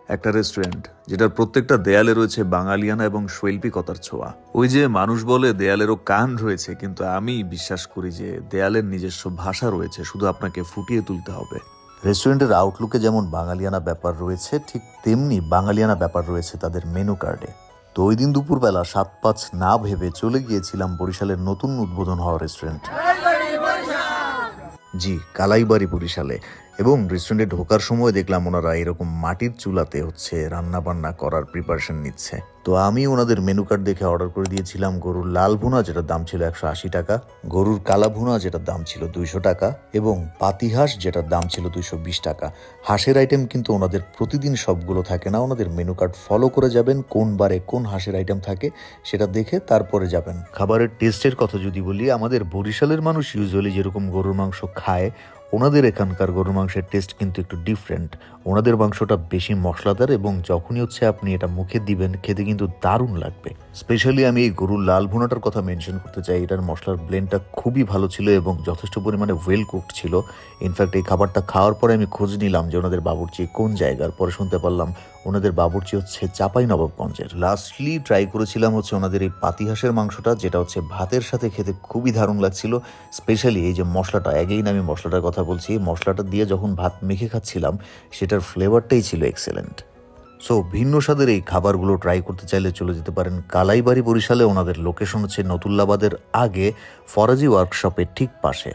একটা রেস্টুরেন্ট যেটার প্রত্যেকটা দেয়ালে রয়েছে বাঙালিয়ানা এবং শৈল্পিকতার ছোঁয়া। ওই যে মানুষ বলে দেয়ালেরও কান রয়েছে, কিন্তু আমি বিশ্বাস করি যে দেয়ালের নিজস্ব ভাষা রয়েছে, শুধু আপনাকে ফুটিয়ে তুলতে হবে। রেস্টুরেন্টের আউটলুকে যেমন বাঙালিয়ানা ব্যাপার রয়েছে, ঠিক তেমনি বাঙালিয়ানা ব্যাপার রয়েছে তাদের মেনু কার্ডে। তো ওই দিন দুপুরবেলা 7-5 না ভেবে চলে গিয়েছিলাম বরিশালের নতুন উদ্বোধন হওয়া রেস্টুরেন্ট, জি কালাইবাড়ি বরিশালে। এবং রেস্টুরেন্টে ঢোকার সময় দেখলাম ওনারা এরকম মাটির চুলাতে রান্না বান্না করার প্রিপারেশন নিচ্ছে। তো আমি ওনাদের মেনু কার্ড দেখে অর্ডার করে দিয়েছিলাম গরুর লাল ভুনা, যেটার দাম ছিল 180 টাকা, গরুর কালা ভুনা যেটার দাম ছিল 200 টাকা, এবং পাতিহাঁস যেটার দাম ছিল 220 টাকা। হাঁসের আইটেম কিন্তু ওনাদের প্রতিদিন সবগুলো থাকে না, ওনাদের মেনু কার্ড ফলো করে যাবেন, কোন বারে কোন হাঁসের আইটেম থাকে সেটা দেখে তারপরে যাবেন। খাবারের টেস্টের কথা যদি বলি, আমাদের বরিশালের মানুষ ইউজুয়ালি যেরকম গরুর মাংস খায়, ওনাদের এখানকার গরুর মাংসের টেস্ট কিন্তু একটু ডিফারেন্ট। ওনাদের মাংসটা বেশি মশলাদার এবং যখনই আপনি এটা মুখে দিবেন খেতে কিন্তু দারুণ লাগবে। স্পেশালি আমি এই গরুর লাল ভুনাটার কথা মেনশন করতে চাই। এটার মশলার ব্লেন্ডটা খুবই ভালো ছিল এবং যথেষ্ট পরিমাণে ওয়েল কুকড ছিল। ইনফ্যাক্ট এই খাবারটা খাওয়ার পরে আমি খোঁজ নিলাম যে ওনাদের বাবুর্চি কোন জায়গার, পরে শুনতে পারলাম ওনাদের বাবুর্চি চাঁপাইনবাবগঞ্জের। লাস্টলি ট্রাই করেছিলাম ওনাদের এই পাতিহাঁসের মাংসটা, যেটা ভাতের সাথে খেতে খুবই দারুণ লাগছিল। স্পেশালি এই যে মশলাটা, অ্যাগেইন আমি মশলাটার কথা বলছি, মশলাটা দিয়ে যখন ভাত মেখে খাচ্ছিলাম সেটার ফ্লেভারটাই ছিল এক্সেলেন্ট। সো ভিন্ন স্বাদের এই খাবারগুলো ট্রাই করতে চাইলে চলে যেতে পারেন কালাইবাড়ি বরিশালে। ওনাদের লোকেশন নতুল্লাবাদের আগে ফরাজি ওয়ার্কশপের ঠিক পাশে।